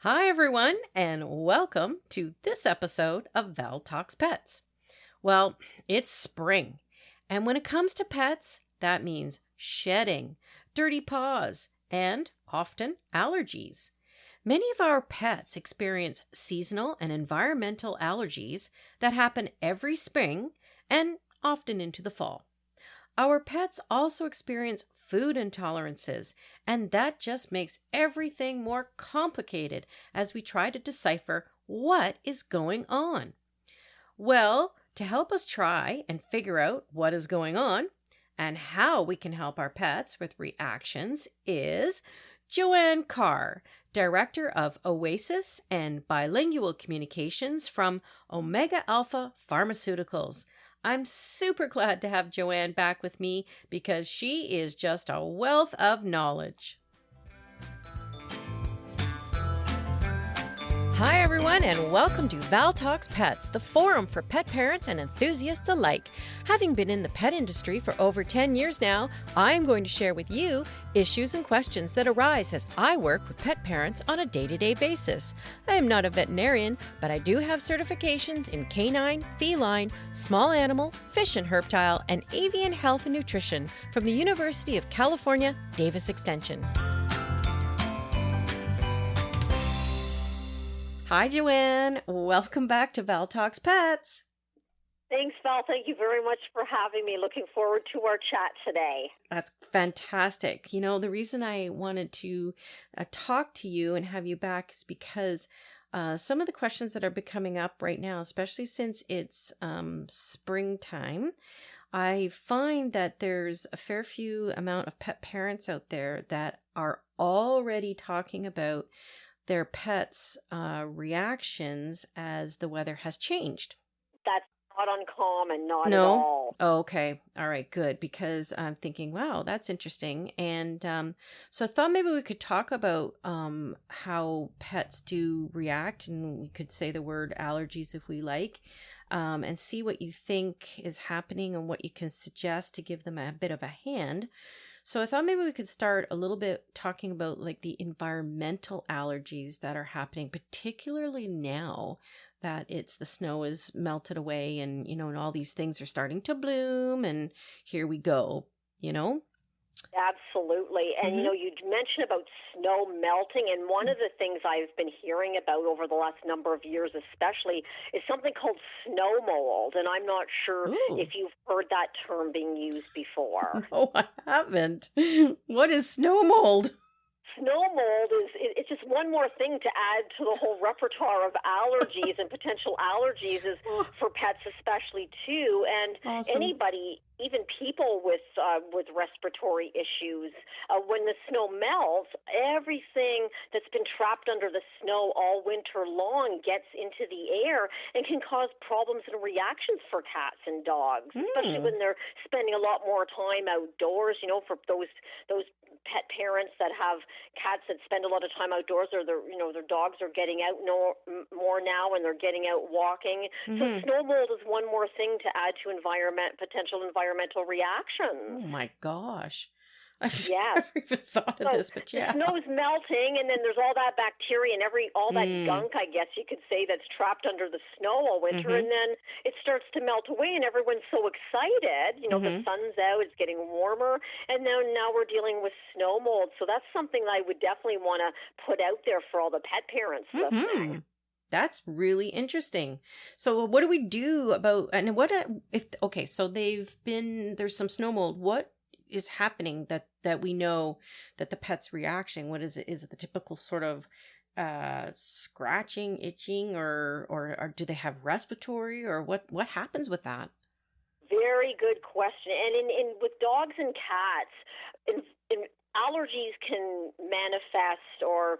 Hi, everyone, and welcome to this episode of Val Talks Pets. Well, it's spring, and when it comes to pets, that means shedding, dirty paws, and often allergies. Many of our pets experience seasonal and environmental allergies that happen every spring and often into the fall. Our pets also experience food intolerances, and that just makes everything more complicated as we try to decipher what is going on. Well, to help us try and figure out what is going on and how we can help our pets with reactions is Joanne Carr, Director of OASIS and Bilingual Communications from Omega Alpha Pharmaceuticals. I'm super glad to have Joanne back with me because she is just a wealth of knowledge. Hi, everyone, and welcome to Val Talks Pets, the forum for pet parents and enthusiasts alike. Having been in the pet industry for over 10 years now, I am going to share with you issues and questions that arise as I work with pet parents on a day-to-day basis. I am not a veterinarian, but I do have certifications in canine, feline, small animal, fish and herptile, and avian health and nutrition from the University of California, Davis Extension. Hi, Joanne. Welcome back to Val Talks Pets. Thanks, Val. Thank you very much for having me. Looking forward to our chat today. That's fantastic. You know, the reason I wanted to talk to you and have you back is because some of the questions that are coming up right now, especially since it's springtime, I find that there's a fair few amount of pet parents out there that are already talking about their pets' reactions as the weather has changed. That's not uncommon, not at all. Oh, okay. All right, good. Because I'm thinking, wow, that's interesting. And so I thought maybe we could talk about how pets do react, and we could say the word allergies if we like, and see what you think is happening and what you can suggest to give them a bit of a hand. So I thought maybe we could start a little bit talking about like the environmental allergies that are happening, particularly now that the snow is melted away and, and all these things are starting to bloom and here we go, Absolutely. And, you mentioned about snow melting, and one of the things I've been hearing about over the last number of years especially is something called snow mold, and I'm not sure if you've heard that term being used before. No, I haven't. What is snow mold? Snow mold it's just one more thing to add to the whole repertoire of allergies and potential allergies is for pets especially too. And awesome. Anybody, even people with respiratory issues, when the snow melts, everything that's been trapped under the snow all winter long gets into the air and can cause problems and reactions for cats and dogs, especially when they're spending a lot more time outdoors. For those pet parents that have cats that spend a lot of time outdoors, or their dogs are getting out more now and they're getting out walking. So snow mold is one more thing to add to potential environmental reactions. Oh my gosh. Yeah. I've never even thought of this, but yeah. The snow's melting, and then there's all that bacteria and all that gunk, I guess you could say, that's trapped under the snow all winter, and then it starts to melt away, and everyone's so excited. The sun's out, it's getting warmer, and now we're dealing with snow mold. So that's something that I would definitely want to put out there for all the pet parents listening. That's really interesting. So what do we do about, and so there's some snow mold. What is happening that we know that the pet's reaction? What is it? Is it the typical sort of scratching, itching, or do they have respiratory, or what happens with that? Very good question. And in with dogs and cats, allergies can manifest or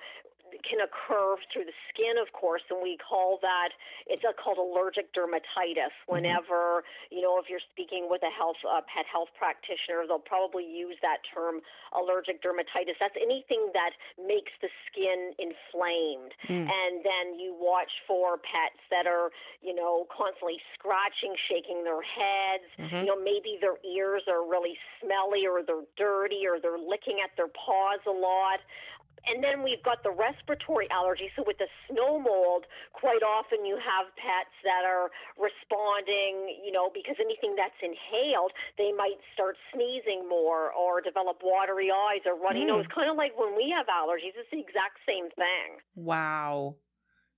can occur through the skin, of course, and we call that, it's called allergic dermatitis. Whenever, if you're speaking with a pet health practitioner, they'll probably use that term, allergic dermatitis. That's anything that makes the skin inflamed. And then you watch for pets that are, constantly scratching, shaking their heads. Maybe their ears are really smelly, or they're dirty, or they're licking at their paws a lot. And then we've got the respiratory allergy. So with the snow mold, quite often you have pets that are responding, because anything that's inhaled, they might start sneezing more or develop watery eyes or runny nose. Kind of like when we have allergies, it's the exact same thing. Wow.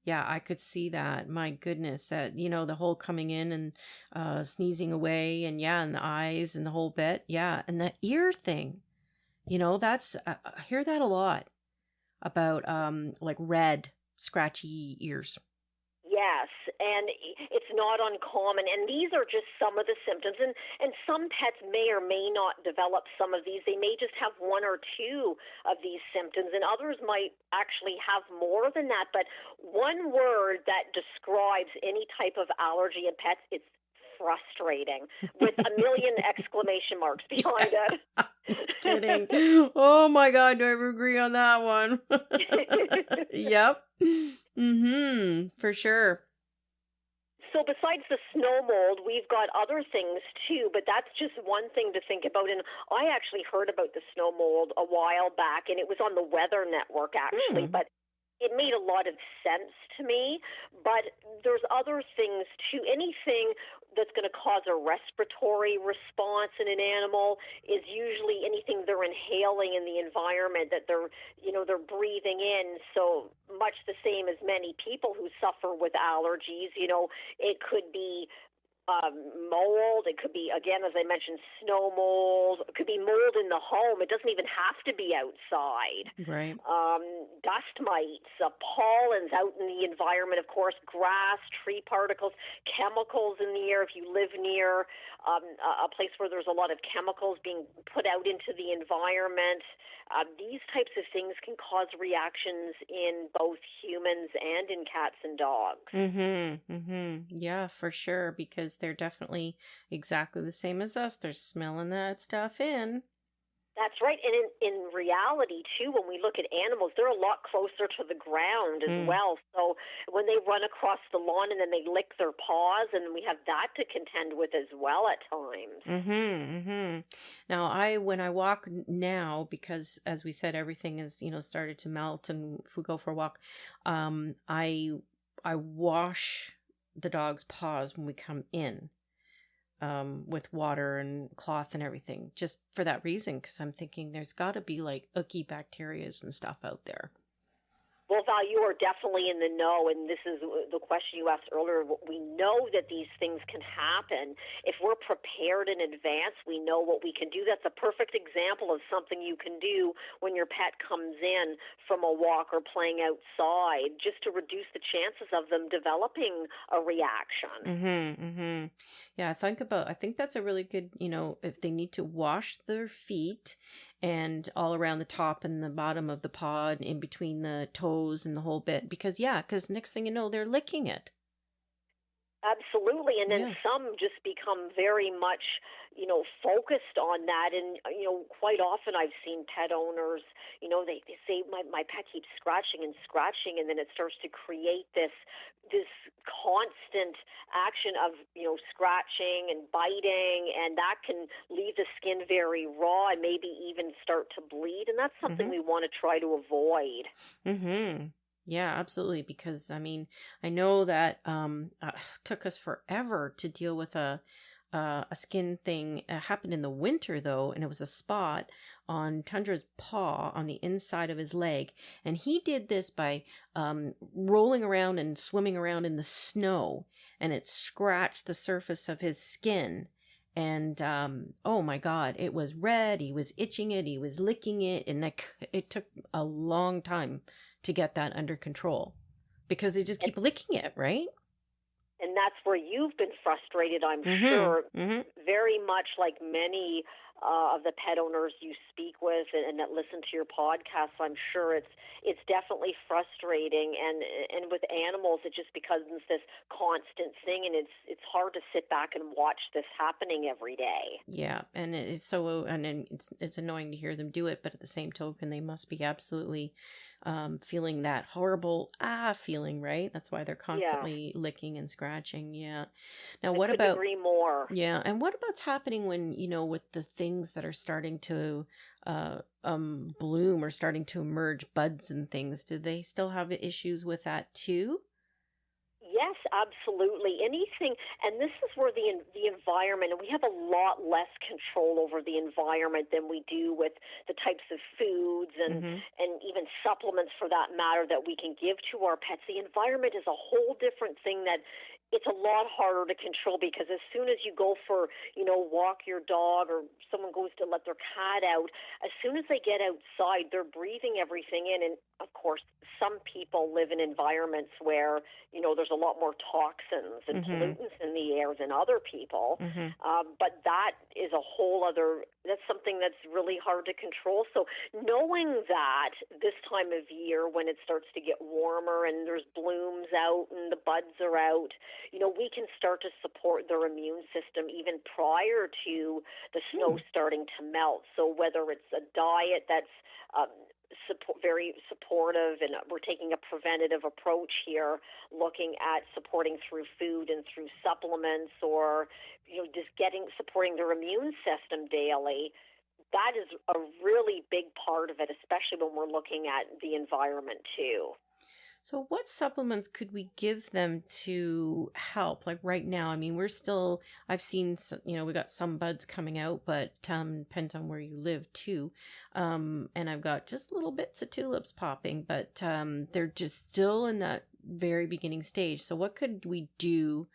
Yeah, I could see that. My goodness, that, the whole coming in and sneezing away and and the eyes and the whole bit. Yeah. And the ear thing, that's, I hear that a lot about like red, scratchy ears. Yes, and it's not uncommon, and these are just some of the symptoms, and some pets may or may not develop some of these. They may just have one or two of these symptoms, and others might actually have more than that. But one word that describes any type of allergy in pets, it's frustrating, with a million exclamation marks behind it. Kidding. Oh my God, do I ever agree on that one? Yep. For sure. So besides the snow mold, we've got other things too, but that's just one thing to think about. And I actually heard about the snow mold a while back, and it was on the Weather Network actually, but it made a lot of sense to me. But there's other things too. Anything that's going to cause a respiratory response in an animal is usually anything they're inhaling in the environment that they're breathing in. So much the same as many people who suffer with allergies, it could be mold. It could be, again, as I mentioned, snow mold. It could be mold in the home. It doesn't even have to be outside. Right. Dust mites, pollens out in the environment, of course, grass, tree particles, chemicals in the air. If you live near a place where there's a lot of chemicals being put out into the environment, these types of things can cause reactions in both humans and in cats and dogs. Yeah, for sure, because they're definitely exactly the same as us. They're smelling that stuff in. That's right. And in reality, too, when we look at animals, they're a lot closer to the ground as well. So when they run across the lawn and then they lick their paws, and we have that to contend with as well at times. Now, when I walk now, because as we said, everything is, started to melt, and if we go for a walk, I wash the dog's paws when we come in. With water and cloth and everything, just for that reason, because I'm thinking there's got to be like icky bacteria and stuff out there. Well, Val, you are definitely in the know, and this is the question you asked earlier. We know that these things can happen. If we're prepared in advance, we know what we can do. That's a perfect example of something you can do when your pet comes in from a walk or playing outside, just to reduce the chances of them developing a reaction. Yeah, I think that's a really good, if they need to wash their feet and all around the top and the bottom of the paw and in between the toes and the whole bit, because next thing you know, they're licking it. Absolutely. And then some just become very much, focused on that. And, quite often I've seen pet owners, they say, my pet keeps scratching, and then it starts to create this constant action of, scratching and biting, and that can leave the skin very raw and maybe even start to bleed. And that's something we want to try to avoid. Yeah, absolutely. Because I know that it took us forever to deal with a skin thing. It happened in the winter though, and it was a spot on Tundra's paw on the inside of his leg, and he did this by rolling around and swimming around in the snow, and it scratched the surface of his skin. And oh my God, it was red. He was itching it. He was licking it, and it took a long time to get that under control, because they just keep licking it, right? And that's where you've been frustrated, I'm sure, very much like many of the pet owners you speak with and that listen to your podcast. I'm sure it's definitely frustrating, and with animals, it just becomes this constant thing, and it's hard to sit back and watch this happening every day. Yeah, and it's it's annoying to hear them do it, but at the same token, they must be absolutely feeling that horrible feeling, right? That's why they're constantly licking and scratching. Yeah. Now, what about? Agree more. Yeah, and what about's happening when with the things that are starting to bloom or starting to emerge, buds and things, do they still have issues with that too? Yes, absolutely. Anything, and this is where the environment, and we have a lot less control over the environment than we do with the types of foods and even supplements, for that matter, that we can give to our pets. The environment is a whole different thing that it's a lot harder to control, because as soon as you go for, walk your dog, or someone goes to let their cat out, as soon as they get outside, they're breathing everything in. And of course, some people live in environments where, there's a lot more toxins and pollutants in the air than other people. But that is that's something that's really hard to control. So knowing that this time of year, when it starts to get warmer and there's blooms out and the buds are out, we can start to support their immune system even prior to the snow starting to melt. So whether it's a diet that's very supportive, and we're taking a preventative approach here, looking at supporting through food and through supplements, or just supporting their immune system daily. That is a really big part of it, especially when we're looking at the environment too. So what supplements could we give them to help? Like right now, I mean, I've seen, we got some buds coming out, but depends on where you live too. And I've got just little bits of tulips popping, but they're just still in that very beginning stage. So what could we do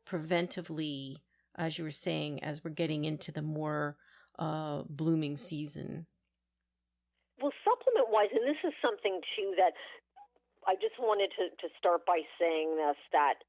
preventively, as you were saying, as we're getting into the more blooming season? Well, supplement-wise, and this is something too that I just wanted to start by saying this, that,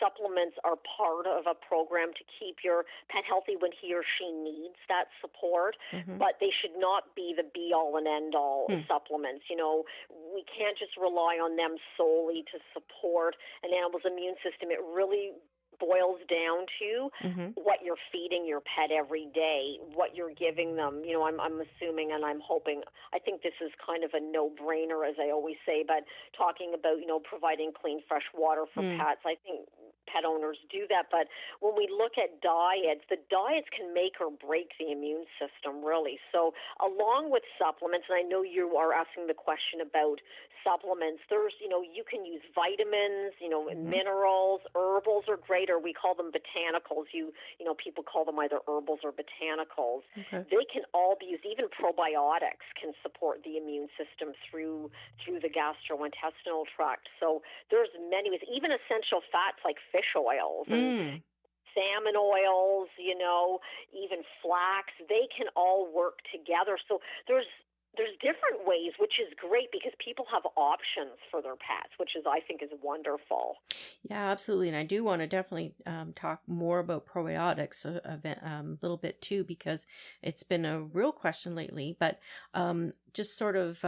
supplements are part of a program to keep your pet healthy when he or she needs that support, but they should not be the be-all and end-all supplements. We can't just rely on them solely to support an animal's immune system. It really boils down to what you're feeding your pet every day, what you're giving them. I'm assuming, and I'm hoping, I think this is kind of a no-brainer, as I always say, but talking about, providing clean, fresh water for pets, I think pet owners do that. But when we look at diets, the diets can make or break the immune system, really. So along with supplements, and I know you are asking the question about supplements, there's, you can use vitamins, minerals, herbals are great, or we call them botanicals. People call them either herbals or botanicals. They can all be used. Even probiotics can support the immune system through the gastrointestinal tract. So there's many ways, even essential fats like fish oils and salmon oils, even flax, they can all work together. So there's different ways, which is great because people have options for their pets, which I think is wonderful. Yeah, absolutely. And I do want to definitely talk more about probiotics a little bit too, because it's been a real question lately. But just sort of,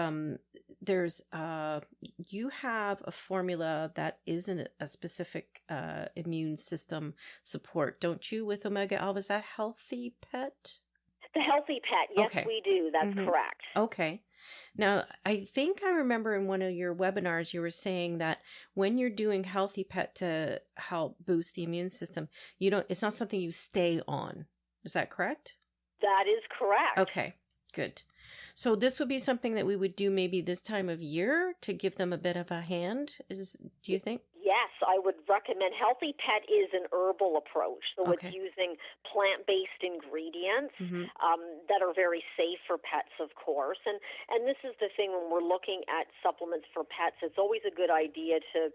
you have a formula that isn't a specific immune system support, don't you, with Omega Alpha? Is that Healthy Pet? The Healthy Pet, yes, okay. We do. That's correct. Okay. Now, I think I remember in one of your webinars, you were saying that when you're doing Healthy Pet to help boost the immune system, it's not something you stay on. Is that correct? That is correct. Okay, good. So this would be something that we would do maybe this time of year to give them a bit of a hand, do you think? Yes, I would recommend. Healthy Pet is an herbal approach, so it's using plant-based ingredients that are very safe for pets, of course. And this is the thing when we're looking at supplements for pets. It's always a good idea to,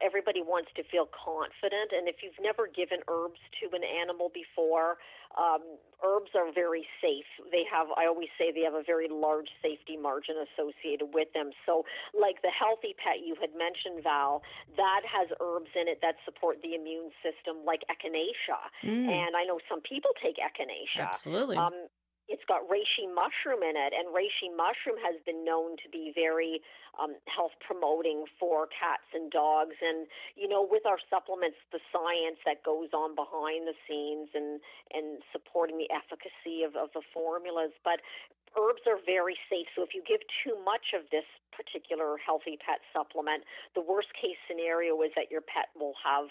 everybody wants to feel confident. And if you've never given herbs to an animal before, herbs are very safe. I always say they have a very large safety margin associated with them. So like the Healthy Pet you had mentioned, Val, that has herbs in it that support the immune system, like echinacea. And I know some people take echinacea. Absolutely. It's got reishi mushroom in it, and reishi mushroom has been known to be very health promoting for cats and dogs. And with our supplements, the science that goes on behind the scenes and supporting the efficacy of the formulas. But herbs are very safe. So if you give too much of this particular healthy pet supplement, the worst case scenario is that your pet will have,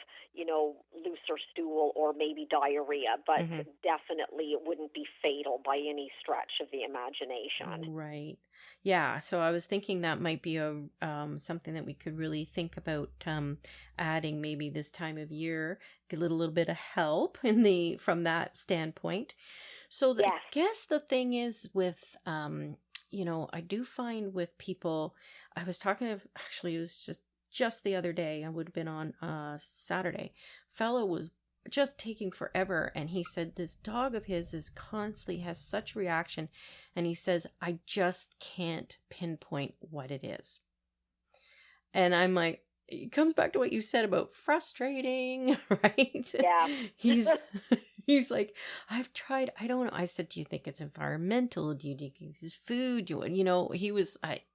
looser stool or maybe diarrhea, but Hmm. definitely it wouldn't be fatal by any stretch of the imagination. Right. Yeah. So I was thinking that might be a something that we could really think about adding maybe this time of year, get a little bit of help from that standpoint. So I Yes. guess the thing is with I do find with people, I was talking to, actually it was just the other day, I would have been on Saturday. Fellow was just taking forever, and he said this dog of his is constantly has such reaction, and he says, I just can't pinpoint what it is. And I'm like, it comes back to what you said about frustrating, right? Yeah. He's like, I've tried, I don't know. I said, do you think it's environmental? Do you think it's food? I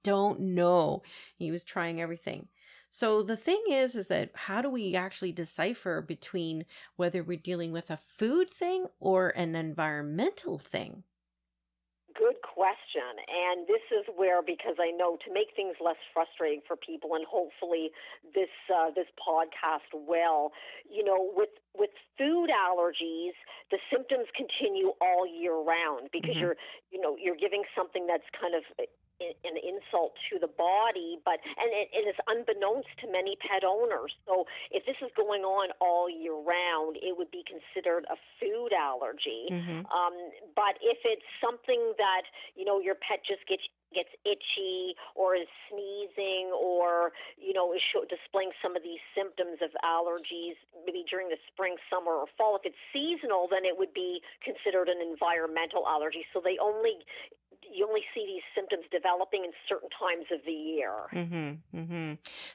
don't know. He was trying everything. So the thing is that how do we actually decipher between whether we're dealing with a food thing or an environmental thing? Good question. And this is where, because I know to make things less frustrating for people, and hopefully this podcast will, with food allergies, the symptoms continue all year round because Mm-hmm. you're giving something that's kind of an insult to the body, but and it's unbeknownst to many pet owners. So if this is going on all year round, it would be considered a food allergy. Mm-hmm. But if it's something that your pet just gets itchy or is sneezing or is displaying some of these symptoms of allergies maybe during the spring, summer, or fall, if it's seasonal, then it would be considered an environmental allergy. So you only see these symptoms developing in certain times of the year. Mm-hmm. Mm-hmm.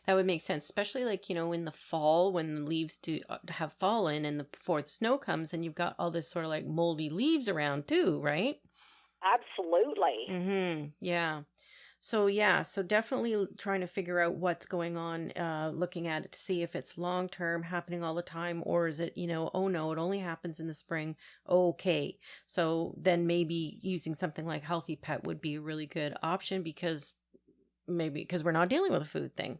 That would make sense, especially like, in the fall when the leaves do have fallen and before the snow comes and you've got all this sort of like moldy leaves around too, right? Absolutely. Mm-hmm. So definitely trying to figure out what's going on, looking at it to see if it's long term, happening all the time, or is it, oh no, it only happens in the spring. Okay. So then maybe using something like Healthy Pet would be a really good option because we're not dealing with a food thing.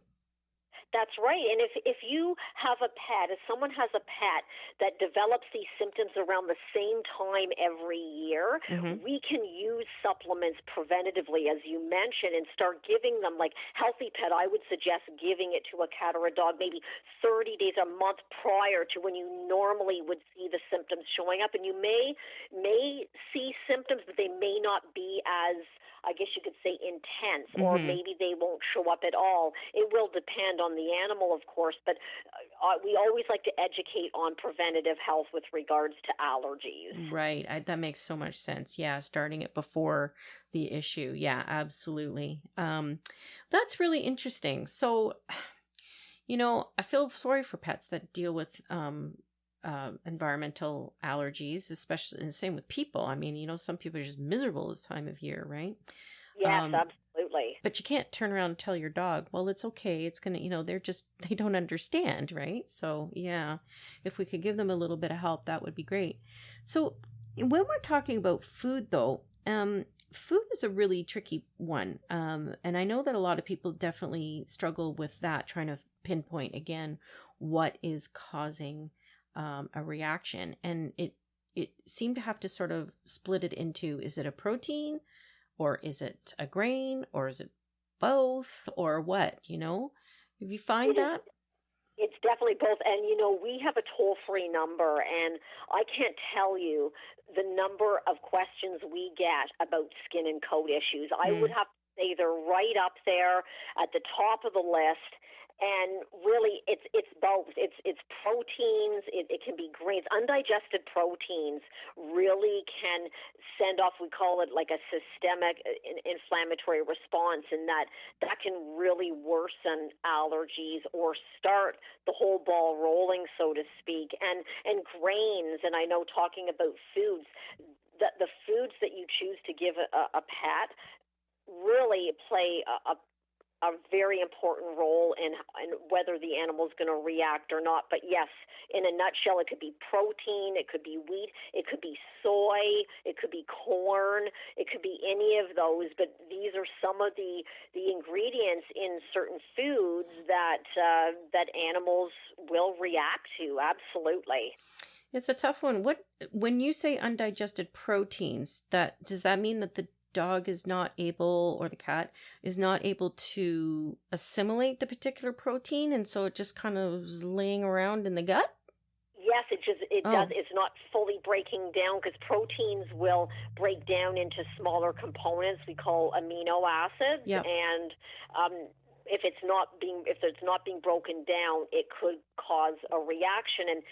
That's right. And if you have a pet, if someone has a pet that develops these symptoms around the same time every year, Mm-hmm. we can use supplements preventatively, as you mentioned, and start giving them, like Healthy Pet, I would suggest giving it to a cat or a dog maybe 30 days, a month prior to when you normally would see the symptoms showing up. And you may see symptoms, but they may not be as, I guess you could say, intense, or Mm-hmm. maybe they won't show up at all. It will depend on the animal, of course, but we always like to educate on preventative health with regards to allergies. Right. That makes so much sense. Yeah. Starting it before the issue. Yeah, absolutely. That's really interesting. So, I feel sorry for pets that deal with, environmental allergies, especially, and same with people. I mean, some people are just miserable this time of year, right? Yes, Um, absolutely. but you can't turn around and tell your dog, well, it's okay. It's going to, they don't understand, right? So, yeah, if we could give them a little bit of help, that would be great. So, when we're talking about food, though, food is a really tricky one. And I know that a lot of people definitely struggle with that, trying to pinpoint again what is causing a reaction. And it seemed to have to sort of split it into, is it a protein? Or is it a grain? Or is it both? Or what? If you find It is. that? It's definitely both. And, we have a toll-free number, and I can't tell you the number of questions we get about skin and coat issues. I would Mm. have to say they're right up there at the top of the list. And really, it's both. It's proteins. It can be grains. Undigested proteins really can send off. We call it like a systemic inflammatory response, and that can really worsen allergies or start the whole ball rolling, so to speak. And grains. And I know, talking about foods, the foods that you choose to give a pet really play a a very important role in whether the animal is going to react or not. But yes, in a nutshell, it could be protein, it could be wheat, it could be soy, it could be corn, it could be any of those. But these are some of the ingredients in certain foods that that animals will react to. Absolutely. It's a tough one. When you say undigested proteins, does that mean that the dog is not able, or the cat is not able to assimilate the particular protein, and so it just kind of is laying around in the gut? Yes, it does. It's not fully breaking down, because proteins will break down into smaller components we call amino acids. Yep. And if it's not being broken down, it could cause a reaction. And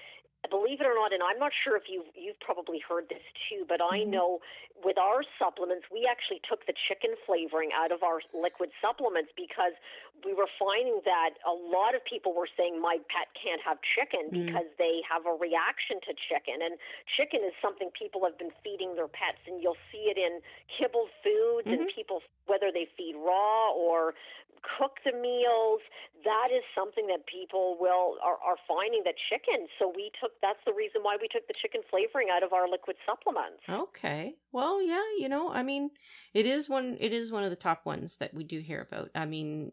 believe it or not, and I'm not sure if you've probably heard this too, but I know with our supplements, we actually took the chicken flavoring out of our liquid supplements, because we were finding that a lot of people were saying, my pet can't have chicken because they have a reaction to chicken. And chicken is something people have been feeding their pets, and you'll see it in kibbled foods, and people, whether they feed raw or cook the meals, that is something that people are finding, that chicken. So that's the reason why we took the chicken flavoring out of our liquid supplements. Okay. Well, yeah, I mean, it is one of the top ones that we do hear about. I mean,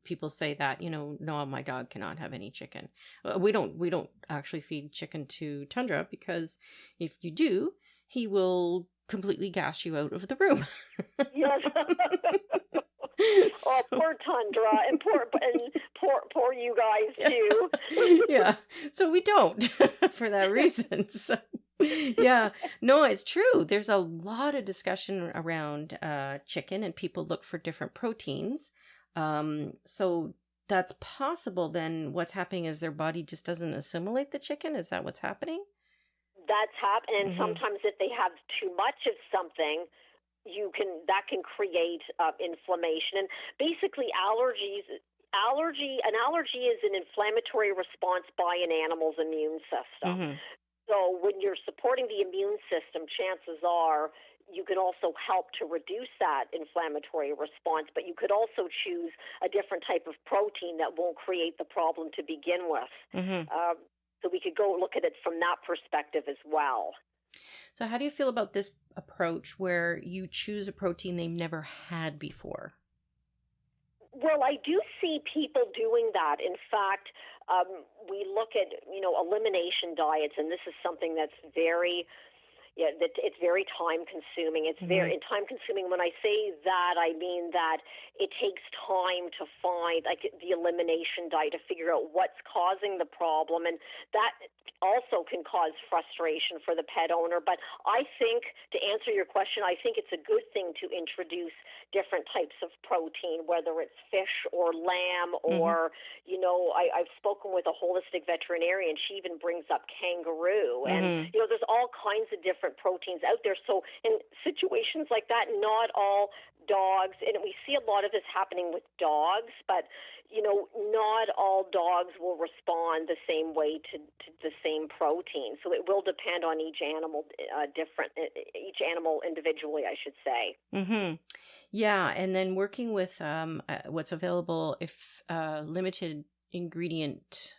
people say that, no, my dog cannot have any chicken. We don't actually feed chicken to Tundra, because if you do, he will completely gas you out of the room. Yes. Oh, poor Tundra, and poor you guys too. Yeah, so we don't for that reason. So, yeah, no, it's true. There's a lot of discussion around chicken, and people look for different proteins. So that's possible. Then what's happening is their body just doesn't assimilate the chicken. Is that what's happening? That's happening. And sometimes if they have too much of something, that can create inflammation. And basically an allergy is an inflammatory response by an animal's immune system. So when you're supporting the immune system, chances are you can also help to reduce that inflammatory response, but you could also choose a different type of protein that won't create the problem to begin with. So we could go look at it from that perspective as well. So how do you feel about this approach where you choose a protein they've never had before? Well, I do see people doing that. In fact, we look at, elimination diets, and this is something that's it's very time consuming. It's very time consuming. When I say that, I mean that it takes time to find the elimination diet, to figure out what's causing the problem, and that also can cause frustration for the pet owner. But I think, to answer your question, I think it's a good thing to introduce different types of protein, whether it's fish or lamb or, I've spoken with a holistic veterinarian. She even brings up kangaroo. And, there's all kinds of different proteins out there. So in situations like that, not all dogs, and we see a lot of this happening with dogs, but not all dogs will respond the same way to the same protein. So it will depend on each animal each animal individually, I should say. Yeah, and then working with what's available, if limited ingredient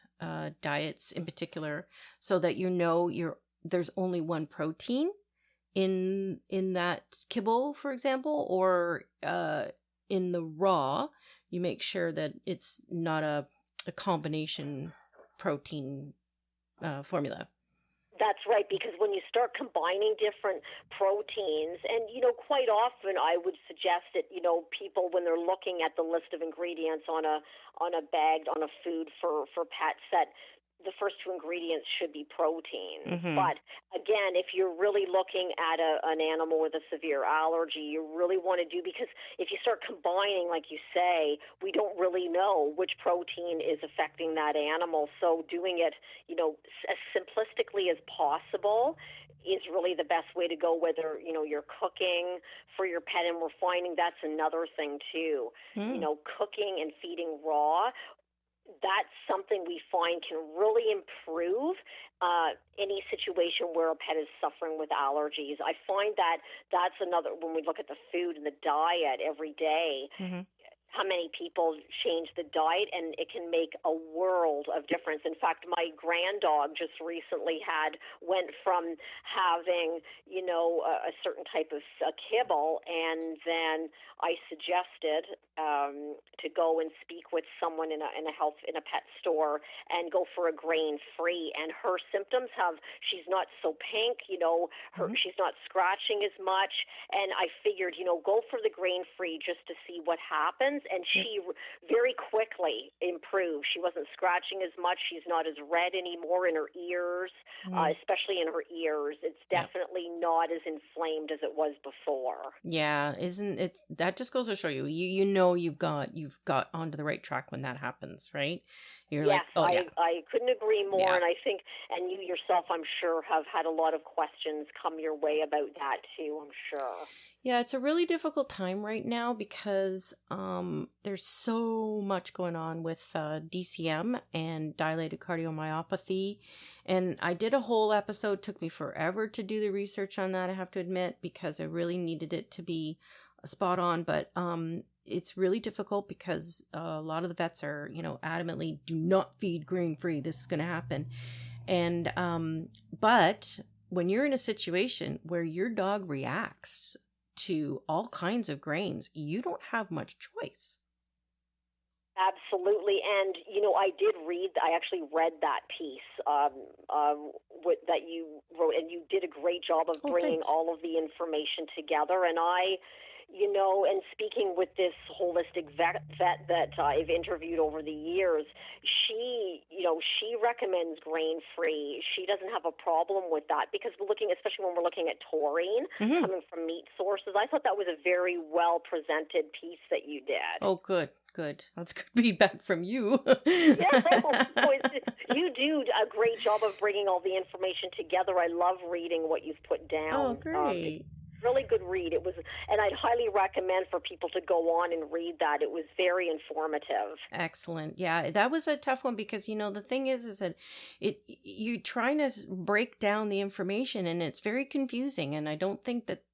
diets in particular, so that there's only one protein in that kibble, for example, or in the raw, you make sure that it's not a combination protein formula. That's right, because when you start combining different proteins, and, quite often I would suggest that, people, when they're looking at the list of ingredients on a food for pets, that the first two ingredients should be protein. But again, if you're really looking at an animal with a severe allergy, you really want to because if you start combining, like you say, we don't really know which protein is affecting that animal. So doing it, as simplistically as possible is really the best way to go, whether, you're cooking for your pet. And we're finding that's another thing too, cooking and feeding raw. That's something we find can really improve any situation where a pet is suffering with allergies. I find that that's another, when we look at the food and the diet every day, how many people change the diet, and it can make a world of difference. In fact, my granddog just recently went from having, a certain type of kibble, and then I suggested to go and speak with someone in a pet store and go for a grain-free. And her symptoms she's not so pink, she's not scratching as much. And I figured, go for the grain-free just to see what happens. And she very quickly improved. She wasn't scratching as much. She's not as red anymore in her ears, especially in her ears. It's definitely not as inflamed as it was before. Yeah, isn't it? That just goes to show you've got onto the right track when that happens, right? You're yes, like, I couldn't agree more. And I think, and you yourself, I'm sure, have had a lot of questions come your way about that too, I'm sure. Yeah, it's a really difficult time right now because there's so much going on with DCM and dilated cardiomyopathy. And I did a whole episode, took me forever to do the research on that, I have to admit, because I really needed it to be spot on. But it's really difficult because a lot of the vets are, adamantly do not feed grain-free. This is going to happen. And but when you're in a situation where your dog reacts to all kinds of grains, you don't have much choice. Absolutely. And, I actually read that piece that you wrote, and you did a great job of bringing all of the information together. And and speaking with this holistic vet that I've interviewed over the years, she recommends grain-free. She doesn't have a problem with that because especially when we're looking at taurine coming from meat sources. I thought that was a very well presented piece that you did. Oh, good. That's good feedback from you. You do a great job of bringing all the information together. I love reading what you've put down. Oh, great. Really good read. It was, and I'd highly recommend for people to go on and read that. It was very informative. Excellent. Yeah, that was a tough one because the thing is that you're trying to break down the information and it's very confusing. And I don't think that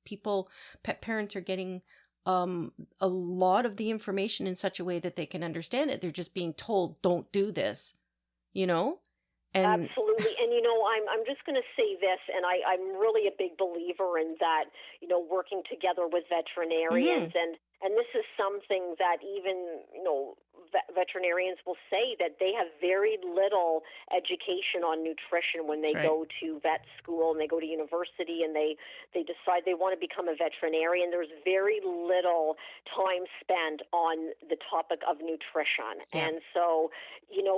pet parents are getting a lot of the information in such a way that they can understand it. They're just being told, don't do this, And absolutely. And, I'm just going to say this, and I'm really a big believer in that, working together with veterinarians. And this is something that even, veterinarians will say that they have very little education on nutrition when they go to vet school and they go to university and they decide they want to become a veterinarian. There's very little time spent on the topic of nutrition. Yeah. And so,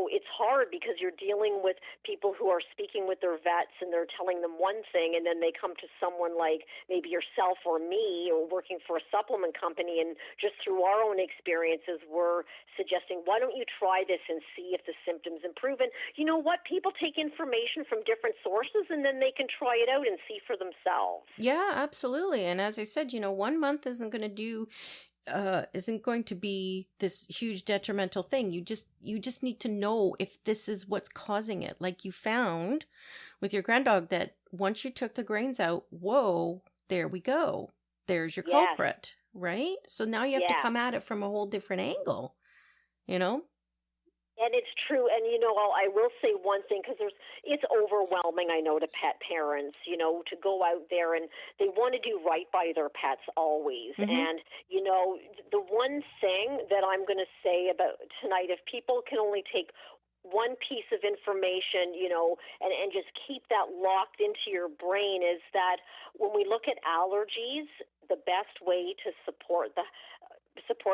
it's hard because you're dealing with people who are speaking with their vets and they're telling them one thing, and then they come to someone like maybe yourself or me or working for a supplement company, and just through our own experiences, we're suggesting, why don't you try this and see if the symptoms improve? And you know what? People take information from different sources and then they can try it out and see for themselves. Yeah, absolutely. And as I said, 1 month isn't going to be this huge detrimental thing. You just need to know if this is what's causing it. Like you found with your granddog that once you took the grains out, whoa, there we go. There's your culprit, right? So now you have to come at it from a whole different angle, And it's true. And, I will say one thing, because it's overwhelming, I know, to pet parents, to go out there and they want to do right by their pets always. And, the one thing that I'm going to say about tonight, if people can only take one piece of information, and just keep that locked into your brain, is that when we look at allergies, the best way to support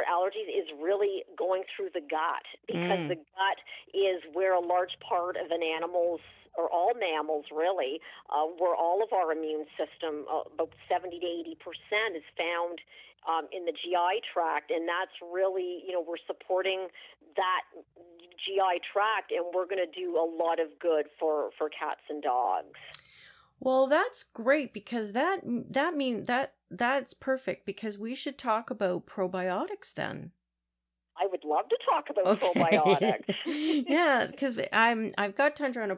allergies is really going through the gut, because the gut is where a large part of an animal's, or all mammals really, where all of our immune system, about 70 to 80% is found in the GI tract, and that's really, we're supporting that GI tract, and we're going to do a lot of good for cats and dogs. Well, that's great, because that's perfect, because we should talk about probiotics then. I would love to talk about probiotics. Yeah, because I've got Tundra on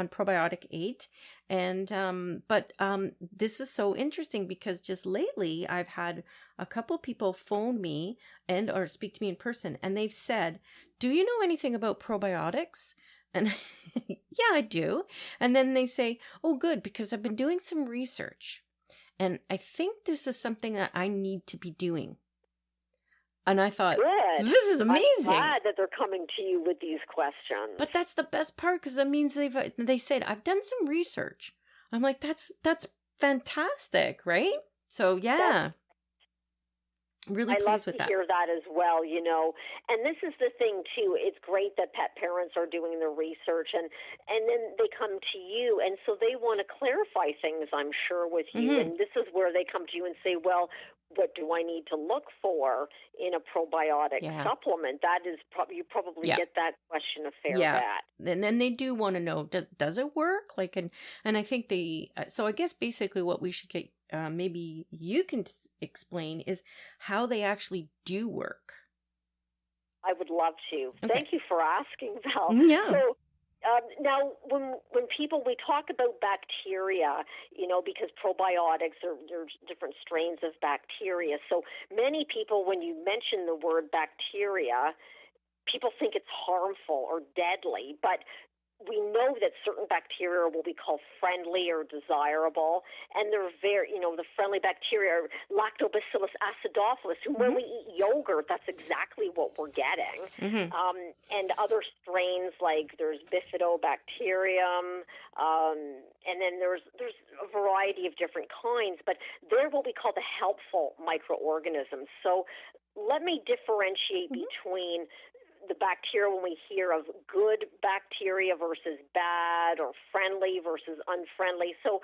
probiotic 8, And this is so interesting because just lately I've had a couple people phone me and or speak to me in person, and they've said, "Do you know anything about probiotics?" And yeah, I do. And then they say, "Oh, good, because I've been doing some research, and I think this is something that I need to be doing." And I thought, Good. this is amazing. I'm glad that they're coming to you with these questions. But that's the best part, because that means they said, "I've done some research." I'm like, that's fantastic, right? So yeah, really I love pleased with to that. hear that as well, And this is the thing too. It's great that pet parents are doing the research and then they come to you, and so they want to clarify things, I'm sure, with you. Mm-hmm. And this is where they come to you and say, "Well, what do I need to look for in a probiotic supplement?" That is you probably get that question a fair bit. And then they do want to know, does it work? Like, and I think so I guess basically what we should get, maybe you can explain, is how they actually do work. I would love to. Okay. Thank you for asking, Val. Yeah. So now, when we talk about bacteria, because probiotics there's different strains of bacteria. So many people, when you mention the word bacteria, people think it's harmful or deadly, but we know that certain bacteria will be called friendly or desirable, and they're very, the friendly bacteria are Lactobacillus acidophilus, who when we eat yogurt, that's exactly what we're getting. And other strains, like there's Bifidobacterium, and then there's a variety of different kinds, but they're what we call the helpful microorganisms. So let me differentiate between the bacteria when we hear of good bacteria versus bad, or friendly versus unfriendly. So,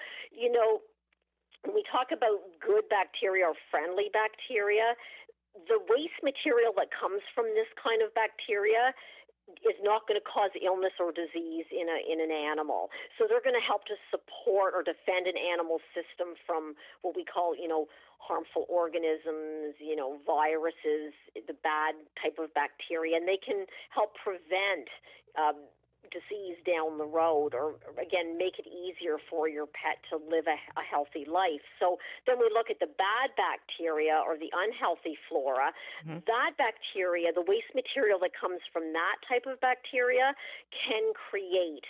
when we talk about good bacteria or friendly bacteria, the waste material that comes from this kind of bacteria is not going to cause illness or disease in an animal. So they're going to help to support or defend an animal system from what we call, harmful organisms, viruses, the bad type of bacteria, and they can help prevent disease down the road, or again, make it easier for your pet to live a healthy life. So then we look at the bad bacteria or the unhealthy flora. That bacteria, the waste material that comes from that type of bacteria, can create,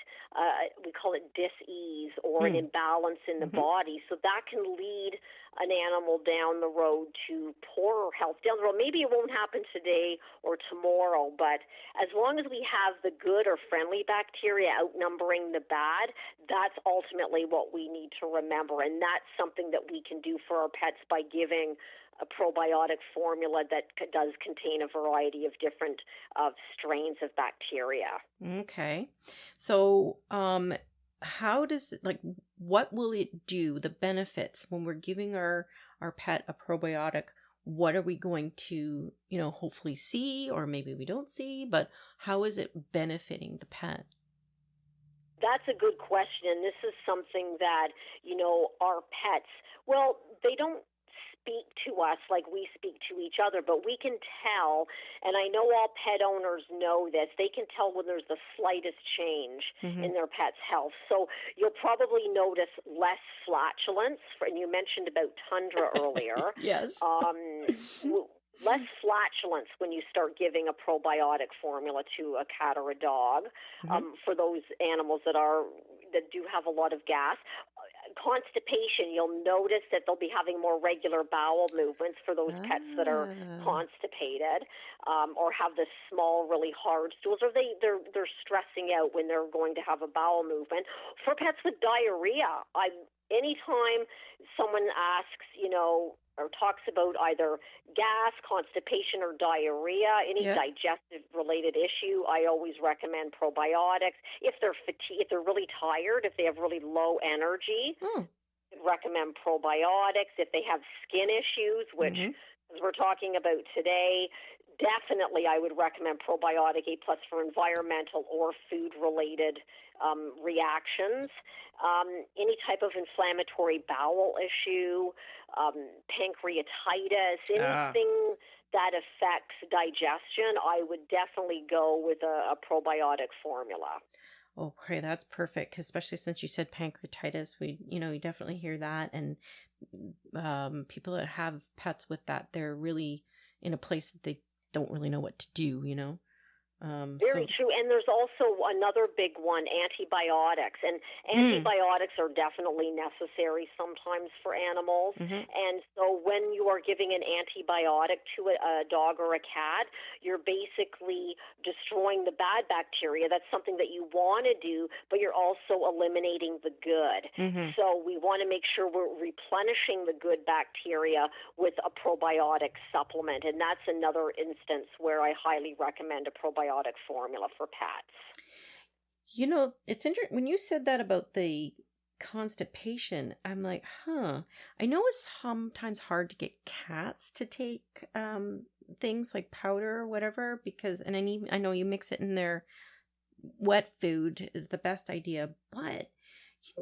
we call it dis-ease, or an imbalance in the body. So that can lead an animal down the road to poorer health down the road. Maybe it won't happen today or tomorrow, but as long as we have the good or friendly bacteria outnumbering the bad, that's ultimately what we need to remember. And that's something that we can do for our pets by giving a probiotic formula that does contain a variety of different strains of bacteria. Okay. So, how does, what will it do, the benefits, when we're giving our pet a probiotic? What are we going to, hopefully see, or maybe we don't see, but how is it benefiting the pet? That's a good question, and this is something that, our pets, well, they don't speak to us like we speak to each other, but we can tell, and I know all pet owners know this, they can tell when there's the slightest change in their pet's health. So you'll probably notice less flatulence, and you mentioned about tundra earlier. Yes. Less flatulence when you start giving a probiotic formula to a cat or a dog, for those animals that do have a lot of gas. Constipation, you'll notice that they'll be having more regular bowel movements for those pets that are constipated, or have the small, really hard stools, or they're stressing out when they're going to have a bowel movement. For pets with diarrhea, anytime someone asks, or talks about either gas, constipation, or diarrhea, any digestive-related issue, I always recommend probiotics. If they're fatigued, if they're really tired, if they have really low energy, recommend probiotics. If they have skin issues, which as we're talking about today, definitely I would recommend probiotic A+ for environmental or food-related reactions. Any type of inflammatory bowel issue, pancreatitis, anything that affects digestion, I would definitely go with a probiotic formula. Okay, that's perfect. 'Cause especially since you said pancreatitis, you definitely hear that. And people that have pets with that, they're really in a place that they don't really know what to do. Very true. And there's also another big one, antibiotics. And antibiotics are definitely necessary sometimes for animals. Mm-hmm. And so when you are giving an antibiotic to a dog or a cat, you're basically destroying the bad bacteria. That's something that you want to do, but you're also eliminating the good. Mm-hmm. So we want to make sure we're replenishing the good bacteria with a probiotic supplement. And that's another instance where I highly recommend a probiotic formula for pets. It's interesting when you said that about the constipation. I'm like, I know it's sometimes hard to get cats to take things like powder or whatever, because, and I know you mix it in their wet food is the best idea, but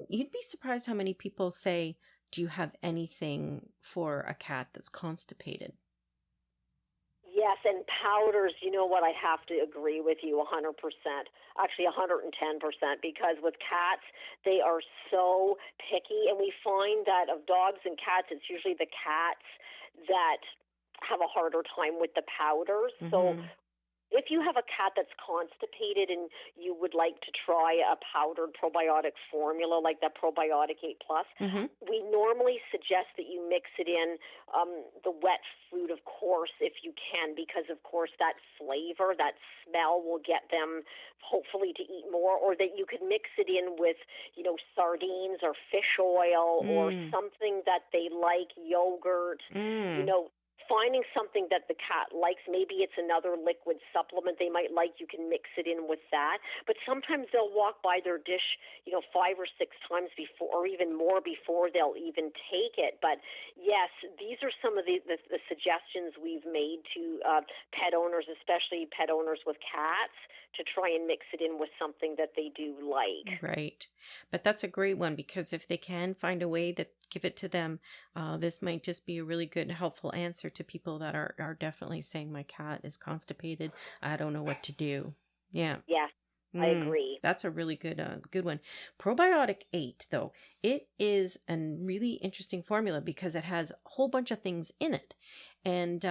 you'd be surprised how many people say, do you have anything for a cat that's constipated? Yes, and powders, you know what, I have to agree with you 100%, actually 110%, because with cats, they are so picky, and we find that of dogs and cats, it's usually the cats that have a harder time with the powders. Mm-hmm. So if you have a cat that's constipated and you would like to try a powdered probiotic formula like that Probiotic 8 Plus, mm-hmm. we normally suggest that you mix it in the wet food, of course, if you can, because, of course, that flavor, that smell will get them hopefully to eat more, or that you could mix it in with, sardines or fish oil or something that they like, yogurt, finding something that the cat likes. Maybe it's another liquid supplement they might like. You can mix it in with that. But sometimes they'll walk by their dish, 5 or 6 times before, or even more before they'll even take it. But yes, these are some of the suggestions we've made to pet owners, especially pet owners with cats, to try and mix it in with something that they do like. Right. But that's a great one, because if they can find a way that give it to them, this might just be a really good, helpful answer to people that are definitely saying, my cat is constipated, I don't know what to do. Yeah. Yeah. I agree. That's a really good one. Probiotic 8, though, it is a really interesting formula because it has a whole bunch of things in it. And,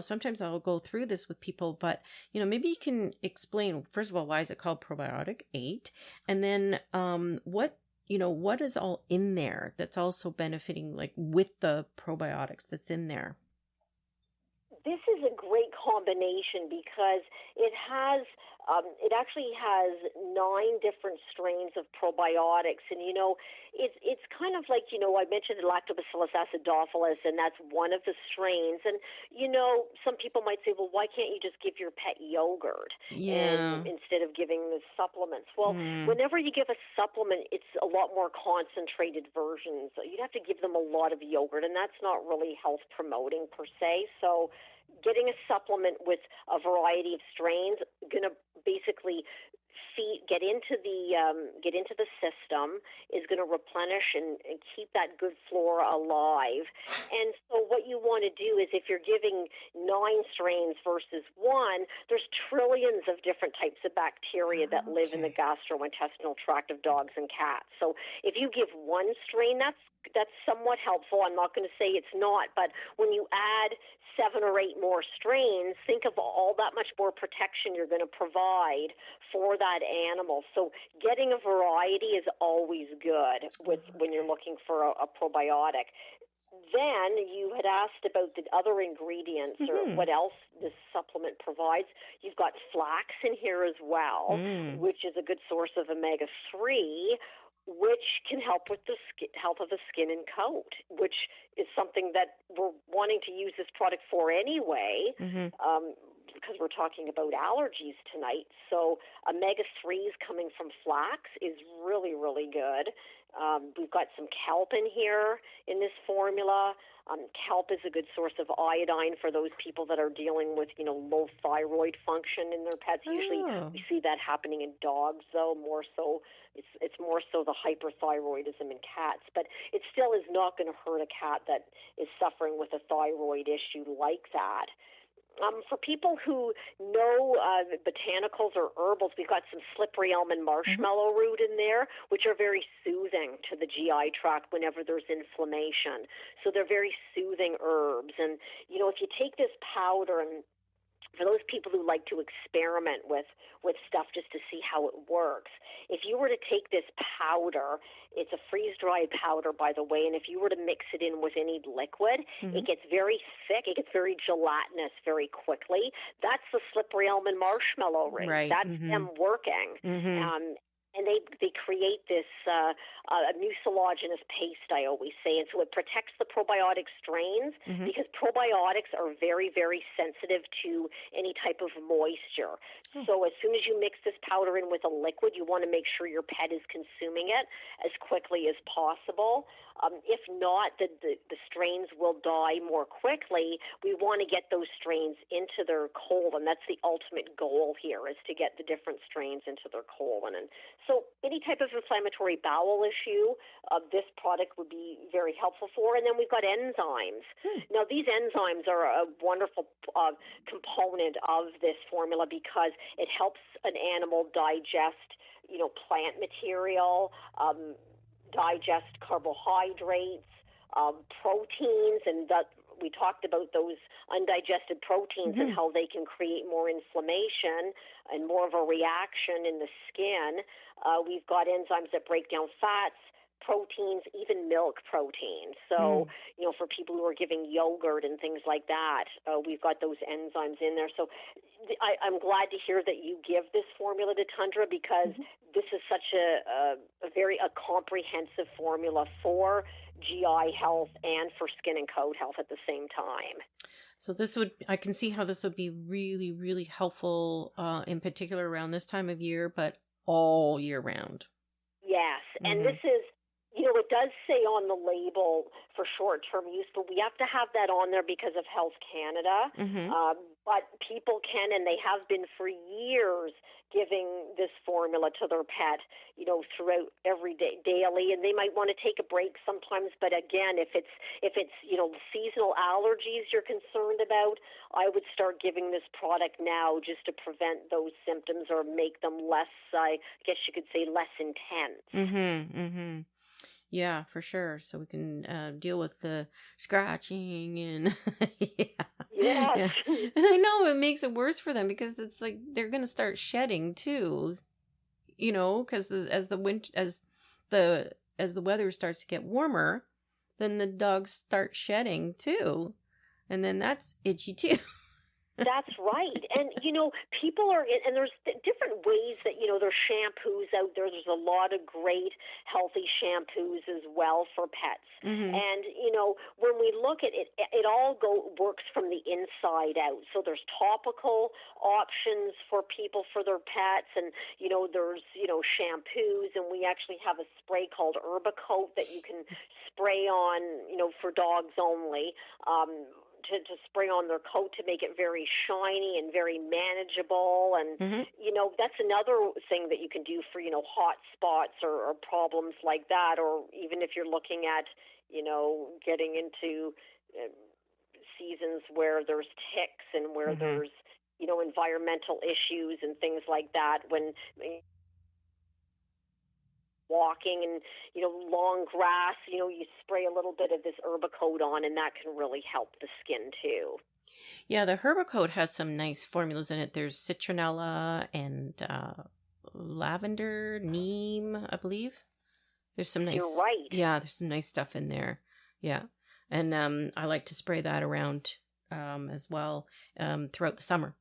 sometimes I'll go through this with people, but, maybe you can explain, first of all, why is it called Probiotic 8? And then what is all in there that's also benefiting, like, with the probiotics that's in there? This is a great combination because it actually has 9 different strains of probiotics, and it's kind of like, I mentioned Lactobacillus acidophilus, and that's one of the strains. And some people might say, well, why can't you just give your pet yogurt instead of giving the supplements? Well, whenever you give a supplement, it's a lot more concentrated versions. You'd have to give them a lot of yogurt, and that's not really health promoting per se. So getting a supplement with a variety of strains going to basically get into the system, is going to replenish and keep that good flora alive. And so what you want to do is, if you're giving 9 strains versus 1, there's trillions of different types of bacteria that live in the gastrointestinal tract of dogs and cats. So if you give 1 strain, that's somewhat helpful. I'm not going to say it's not, but when you add 7 or 8 more strains, think of all that much more protection you're going to provide for that animal. So getting a variety is always good when you're looking for a probiotic. Then you had asked about the other ingredients or what else this supplement provides. You've got flax in here as well, which is a good source of omega-3, which can help with the health of the skin and coat, which is something that we're wanting to use this product for anyway, because we're talking about allergies tonight. So omega-3s coming from flax is really, really good. We've got some kelp in here in this formula. Kelp is a good source of iodine for those people that are dealing with, low thyroid function in their pets. Usually we see that happening in dogs, though, more so. It's more so the hyperthyroidism in cats. But it still is not going to hurt a cat that is suffering with a thyroid issue like that. For people who know botanicals or herbals, we've got some slippery elm and marshmallow root in there, which are very soothing to the GI tract whenever there's inflammation. So they're very soothing herbs. And, if you take this powder, and for those people who like to experiment with stuff just to see how it works, if you were to take this powder, it's a freeze-dried powder, by the way, and if you were to mix it in with any liquid, it gets very thick, it gets very gelatinous very quickly. That's the slippery elm and marshmallow root. Right. That's them working. And they create this mucilaginous paste, I always say, and so it protects the probiotic strains because probiotics are very, very sensitive to any type of moisture. So as soon as you mix this powder in with a liquid, you want to make sure your pet is consuming it as quickly as possible. If not, the strains will die more quickly. We want to get those strains into their colon. That's the ultimate goal here, is to get the different strains into their colon. And so any type of inflammatory bowel issue, this product would be very helpful for. And then we've got enzymes. Now, these enzymes are a wonderful component of this formula because it helps an animal digest, plant material, digest carbohydrates, proteins, and that we talked about those undigested proteins and how they can create more inflammation and more of a reaction in the skin. We've got enzymes that break down fats, proteins, even milk proteins. So, for people who are giving yogurt and things like that, we've got those enzymes in there. So I'm glad to hear that you give this formula to Tundra because this is such a very comprehensive formula for GI health and for skin and coat health at the same time. So I can see how this would be really, really helpful, in particular around this time of year, but all year round. Yes, and this is, it does say on the label for short-term use, but we have to have that on there because of Health Canada. But people can, and they have been for years, giving this formula to their pet, throughout every day, daily, and they might want to take a break sometimes. But again, if it's seasonal allergies you're concerned about, I would start giving this product now just to prevent those symptoms or make them less, I guess you could say, less intense. Yeah, for sure. So we can deal with the scratching and Yes. And I know it makes it worse for them because it's like they're going to start shedding too, because as the weather starts to get warmer, then the dogs start shedding too, and then that's itchy too. That's right. And, people are, and there's different ways that, there's shampoos out there. There's a lot of great healthy shampoos as well for pets. And, when we look at it, it all works from the inside out. So there's topical options for people for their pets, and, there's, shampoos, and we actually have a spray called Herbacoat that you can spray on, for dogs only. To spray on their coat to make it very shiny and very manageable. And, that's another thing that you can do for, hot spots or problems like that. Or even if you're looking at, getting into seasons where there's ticks and where there's, environmental issues and things like that when walking and, long grass, you spray a little bit of this Herbacoat on, and that can really help the skin too. Yeah, the Herbacoat has some nice formulas in it. There's citronella and lavender, neem, I believe. There's some nice. You're right. Yeah, there's some nice stuff in there. Yeah, and I like to spray that around as well throughout the summer.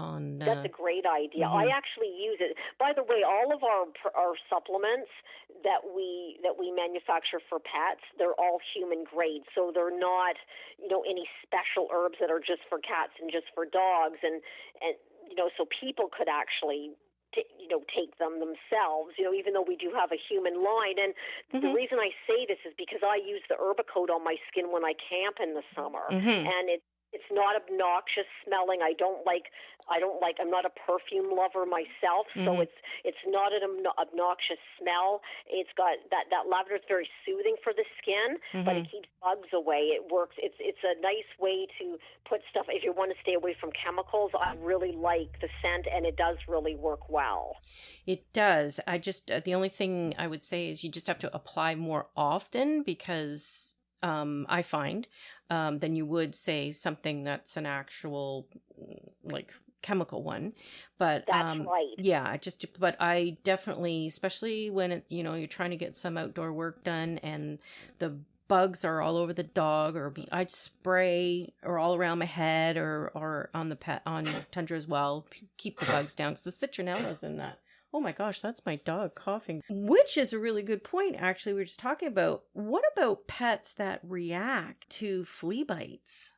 That's a great idea. I actually use it. By the way, all of our supplements that we manufacture for pets, they're all human grade. So they're not, any special herbs that are just for cats and just for dogs. And so people could actually take them themselves, even though we do have a human line. And the reason I say this is because I use the Herbacoat on my skin when I camp in the summer. And It's not obnoxious smelling. I'm not a perfume lover myself, so it's not an obnoxious smell. It's got that lavender is very soothing for the skin, but it keeps bugs away. It works. It's a nice way to put stuff, if you want to stay away from chemicals. I really like the scent, and it does really work well. It does. I just, the only thing I would say is you just have to apply more often, because I find than you would say something that's an actual like chemical one. But that's right. Yeah, but I definitely, especially when it, you're trying to get some outdoor work done and the bugs are all over the dog, I'd spray or all around my head or on the pet, on Tundra as well, keep the bugs down, because the citronella's in that. Oh my gosh, that's my dog coughing. Which is a really good point, actually. We were just talking about, what about pets that react to flea bites?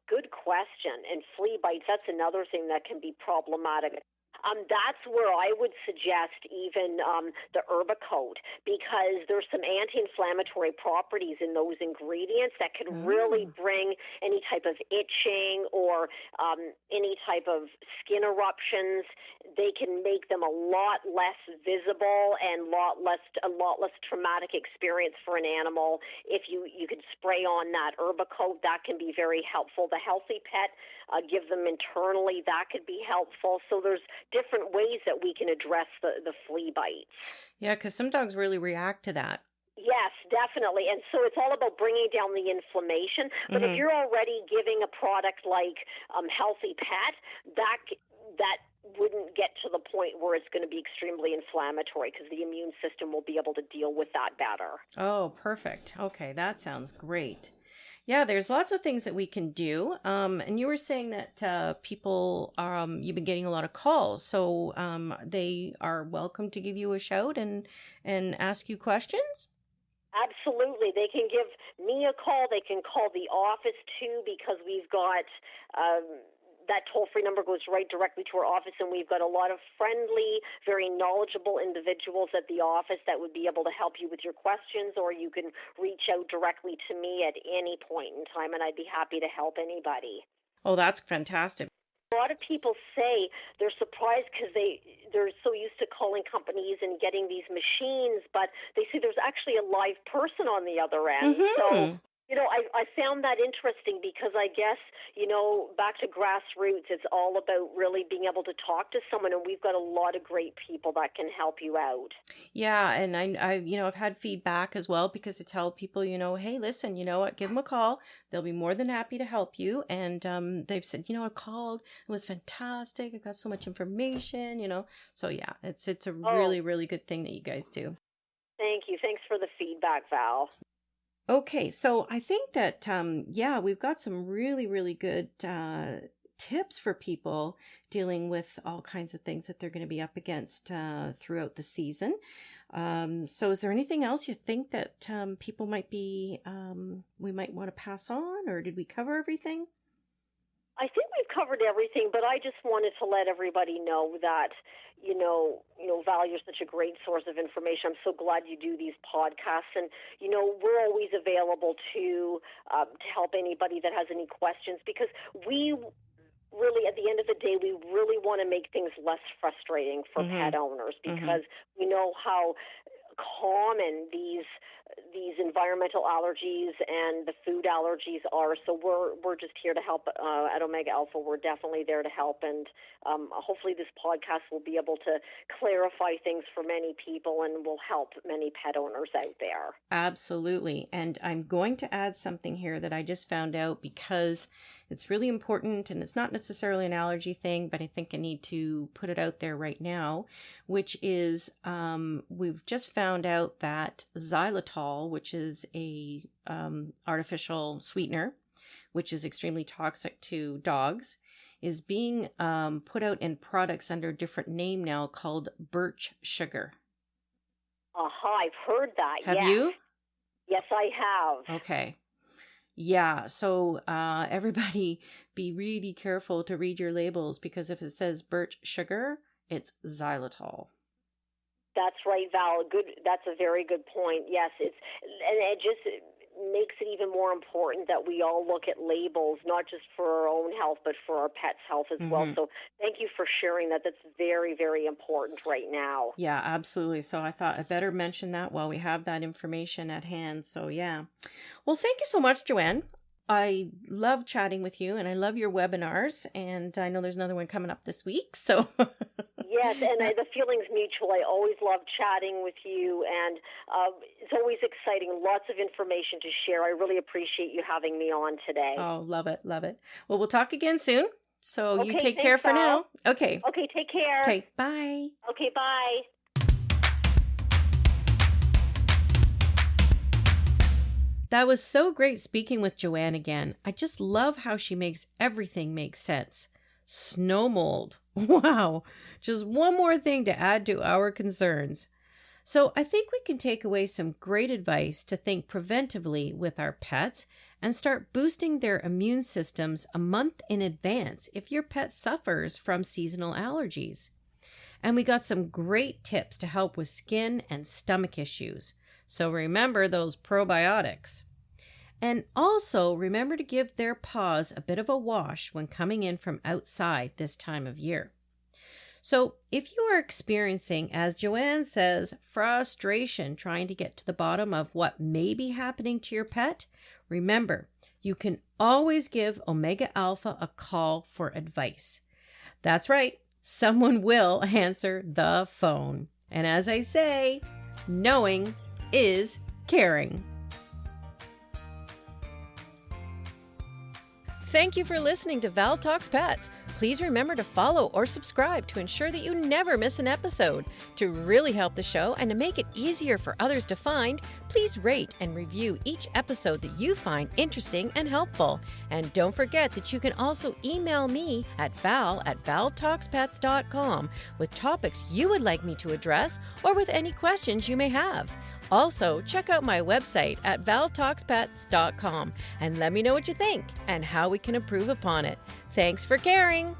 Good question. And flea bites, that's another thing that can be problematic. That's where I would suggest even the Herbicote, because there's some anti-inflammatory properties in those ingredients that could really bring any type of itching or any type of skin eruptions. They can make them a lot less visible and a lot less traumatic experience for an animal. If you could spray on that Herbicote, that can be very helpful. The healthy pet, give them internally, that could be helpful. So there's different ways that we can address the flea bites. Yeah, because some dogs really react to that. Yes, definitely. And so it's all about bringing down the inflammation. But if you're already giving a product like Healthy Pet, that wouldn't get to the point where it's going to be extremely inflammatory, because the immune system will be able to deal with that better. Oh, perfect. Okay, that sounds great. Yeah, there's lots of things that we can do. And you were saying that people are, you've been getting a lot of calls, so they are welcome to give you a shout and ask you questions? Absolutely. They can give me a call. They can call the office too, because we've got that toll-free number goes right directly to our office, and we've got a lot of friendly, very knowledgeable individuals at the office that would be able to help you with your questions, or you can reach out directly to me at any point in time, and I'd be happy to help anybody. Oh, that's fantastic. A lot of people say they're surprised because they're so used to calling companies and getting these machines, but they say there's actually a live person on the other end. So I found that interesting, because I guess, back to grassroots, it's all about really being able to talk to someone, and we've got a lot of great people that can help you out. Yeah, and I've had feedback as well, because I tell people, hey, listen, you know what, give them a call. They'll be more than happy to help you. And they've said, I called, it was fantastic. I got so much information, So yeah, it's a really, really good thing that you guys do. Thank you. Thanks for the feedback, Val. Okay, so I think that, we've got some really, really good tips for people dealing with all kinds of things that they're going to be up against throughout the season. So is there anything else you think that people might be, we might want to pass on, or did we cover everything? I think we've covered everything, but I just wanted to let everybody know that, Val, you're such a great source of information. I'm so glad you do these podcasts, and, we're always available to help anybody that has any questions, because we really, at the end of the day, we really want to make things less frustrating for pet owners, because we know how common these environmental allergies and the food allergies are. So we're just here to help at Omega Alpha. We're definitely there to help, and hopefully this podcast will be able to clarify things for many people and will help many pet owners out there. Absolutely. And I'm going to add something here that I just found out, because it's really important, and it's not necessarily an allergy thing, but I think I need to put it out there right now, which is we've just found out that xylitol, which is a artificial sweetener, which is extremely toxic to dogs, is being put out in products under a different name now, called birch sugar. I've heard that. Have you? Yes, I have. Okay. Yeah, so everybody be really careful to read your labels, because if it says birch sugar, it's xylitol. That's right, Val. Good. That's a very good point. Yes, makes it even more important that we all look at labels, not just for our own health, but for our pets' health as well. So thank you for sharing that. That's very, very important right now. Yeah, absolutely. So I thought I better mention that while we have that information at hand. So yeah. Well, thank you so much, Joanne. I love chatting with you, and I love your webinars, and I know there's another one coming up this week. So yes, and the feeling's mutual. I always love chatting with you, and it's always exciting. Lots of information to share. I really appreciate you having me on today. Oh, love it, love it. Well, we'll talk again soon. So okay, you take care for now. Okay. Okay, take care. Okay, bye. Okay, bye. That was so great speaking with Joanne again. I just love how she makes everything make sense. Snow mold. Wow. Just one more thing to add to our concerns. So I think we can take away some great advice to think preventively with our pets and start boosting their immune systems a month in advance if your pet suffers from seasonal allergies. And we got some great tips to help with skin and stomach issues. So remember those probiotics. And also remember to give their paws a bit of a wash when coming in from outside this time of year. So if you are experiencing, as Joanne says, frustration trying to get to the bottom of what may be happening to your pet, remember, you can always give Omega Alpha a call for advice. That's right, someone will answer the phone. And as I say, knowing is caring. Thank you for listening to Val Talks Pets. Please remember to follow or subscribe to ensure that you never miss an episode. To really help the show and to make it easier for others to find, please rate and review each episode that you find interesting and helpful. And don't forget that you can also email me at val@valtalkspets.com with topics you would like me to address or with any questions you may have. Also, check out my website at valtalkspets.com and let me know what you think and how we can improve upon it. Thanks for caring.